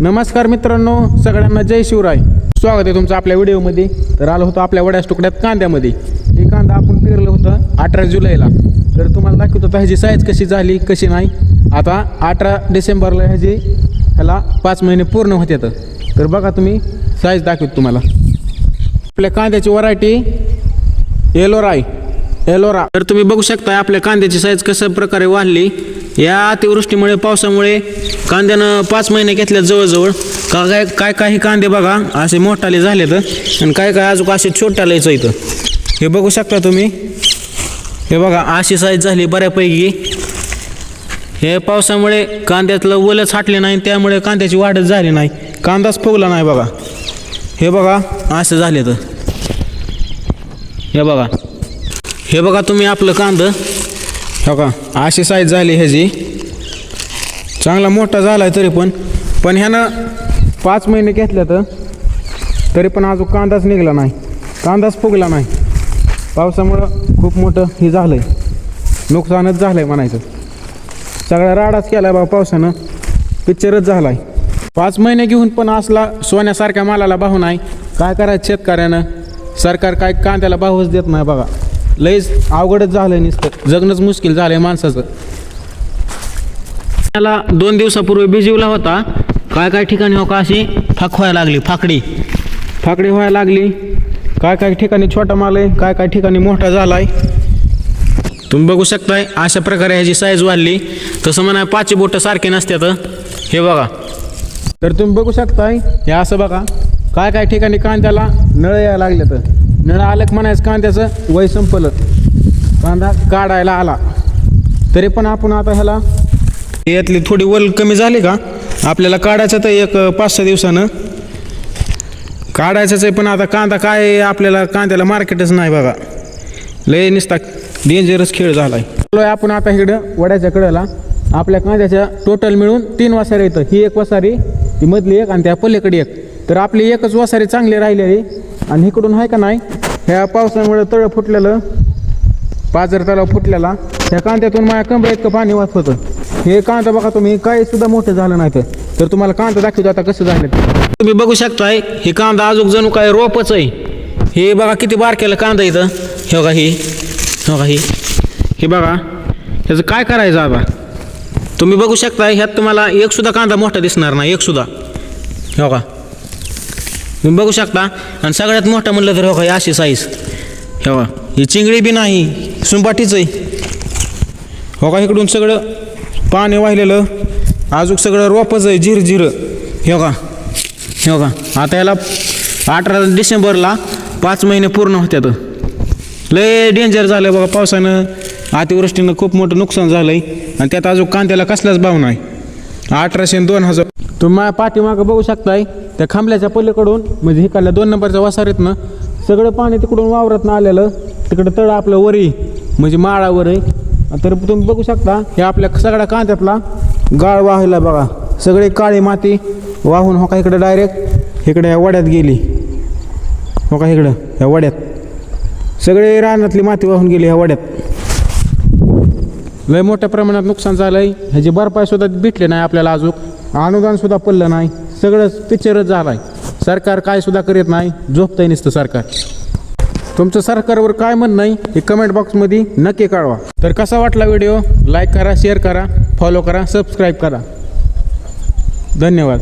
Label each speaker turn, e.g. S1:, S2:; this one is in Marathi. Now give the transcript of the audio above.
S1: नमस्कार मित्रांनो, सगळ्यांना जय शिवराय. स्वागत आहे तुमचं आपल्या व्हिडिओमध्ये. तर आलो होतो आपल्या वड्याच तुकड्यात कांद्यामध्ये. हे कांदा आपण पेरलं होतं 18 जुलैला. तर तुम्हाला दाखवतो आता ह्याची साईज कशी झाली कशी नाही. आता 18 डिसेंबरला ह्याला 5 महिने पूर्ण होते. तर बघा तुम्ही साईज दाखवतो तुम्हाला. आपल्या कांद्याची व्हरायटी एलोरा. तर तुम्ही बघू शकता आपल्या कांद्याची साईज कशा प्रकारे वाढली. या अतिवृष्टीमुळे पावसामुळे कांद्यानं 5 महिने घेतल्यात जवळजवळ. काही कांदे बघा असे मोठाले झालेत आणि काय अजून असे छोटालेच इथं. हे बघू शकता तुम्ही. हे बघा अशी साईज झाली बऱ्यापैकी. हे पावसामुळे कांद्यातलं ओलच हाटले नाही, त्यामुळे कांद्याची वाढच झाली नाही, कांदाच फुगला नाही बघा. हे बघा असं झाले. तर हे बघा तुम्ही आपलं कांदं. हो का अशी साईज झाली ह्याची. चांगला मोठा झाला आहे पण ह्यानं 5 महिने घेतल्या तरी पण अजून कांदाच निघाला नाही, कांदाच फुगला नाही. पावसामुळं खूप मोठं हे झालं आहे, नुकसानच झालं आहे म्हणायचं. सगळा राडाच केला आहे बाबा पावसानं, पिक्चरच झाला आहे. 5 महिने घेऊन पण असला सोन्यासारख्या मालाला भाव नाही. काय करायचं शेतकऱ्यानं. सरकार काय कांद्याला भावच देत नाही बघा. लईच अवघडच झालं आहे, नुसतं जगणंच मुश्किल झालं आहे माणसाचं. त्याला 2 दिवसापूर्वी भिजवला होता. काय ठिकाणी हो का अशी फाक व्हायला लागली, फाकडी व्हायला लागली. काय ठिकाणी छोटा माल आहे, काय ठिकाणी मोठा झाला आहे. तुम्ही बघू शकताय अशा प्रकारे ह्याची साईज वाढली. तसं म्हणा 5 बोटं सारखे नसतात. हे बघा. तर तुम्ही बघू शकताय हे असं बघा. काय ठिकाणी कांद्याला नळ यायला लागले. तर नळ आलं की म्हणायचं कांद्याचं वय संपलं, कांदा काढायला आला. तरी पण आपण आता ह्याला यातली थोडी वल कमी झाली का आपल्याला काढायचं. तर एक 5-6 दिवसानं काढायचंच आहे. पण आता कांदा काय आपल्याला कांद्याला मार्केटच नाही बघा. लय निसता डेंजरस खेळ झाला आहे. आपण आता इकडं वड्याच्या कडेला आपल्या कांद्याच्या टोटल मिळून 3 वसारी येतं. ही एक वसारी, ती मधली एक आणि त्या पलीकडे एक. तर आपली एकच वसारी चांगली राहिलेली. आणि इकडून आहे का नाही ह्या पावसामुळे तळ फुटलेलं, पाजर तलाव फुटलेला. ह्या कांद्यातून माझ्या कमरे इतकं पाणी वाहत होतं. हे कांदा बघा तुम्ही काही सुद्धा मोठं झालं नाही. तर तुम्हाला कांदा दाखवतो आता कसं झालं. तुम्ही बघू शकताय हे कांदा अजून जणू काय रोपच आहे. हे बघा किती बारकेलं कांदा इथं. हे बघा हे बघा. ह्याचं काय करायचं आता तुम्ही बघू शकताय. ह्यात तुम्हाला एक सुद्धा कांदा मोठा दिसणार नाही, एक सुद्धा. हो का तुम्ही बघू शकता. आणि सगळ्यात मोठा म्हणलं तर हो का अशी साईज. हो का ही चिंगडी बी नाही, सुंबाटीच आहे. हो का इकडून सगळं पाणी वाहिलेलं, अजून सगळं रोपच आहे झिरझिरं. हो का आता याला 18 डिसेंबरला 5 महिने पूर्ण होत्यात. लय डेंजर झालं बघा. पावसानं अतिवृष्टीनं खूप मोठं नुकसान झालं आहे. आणि त्यात अजून कांद्याला कसलाच भाव नाही. 1800 आणि 2000. तुम्ही माझ्या पाठीमागं बघू शकताय त्या खांबल्याच्या पलीकडून म्हणजे हिकडल्या 2 नंबरच्या वसारीतनं सगळं पाणी तिकडून वावरातनं आलेलं. तिकडं तळ आपलं वरी म्हणजे माळावर आहे. तर तुम्ही बघू शकता हे आपल्या सगळ्या कांद्यातला गाळ वाहिला बघा. सगळे काळी माती वाहून हो का इकडं डायरेक्ट इकडे ह्या वड्यात गेली. हो का इकडं ह्या वड्यात सगळे रानातली माती वाहून गेली ह्या वड्यात. लय मोठ्या प्रमाणात नुकसान झालं आहे. ह्याची भरपाई सुद्धा भेटली नाही आपल्याला, अजून अनुदान सुद्धा पडलं नाही. सगळंच पिक्चरच झाला आहे. सरकार काय सुद्धा करीत नाही, झोपतंय नुसतं सरकार. तुमचं सरकारवर काय म्हणणं नाही हे कमेंट बॉक्समध्ये नक्की कळवा. तर कसा वाटला व्हिडिओ लाईक करा, शेअर करा, फॉलो करा, सबस्क्राईब करा. धन्यवाद.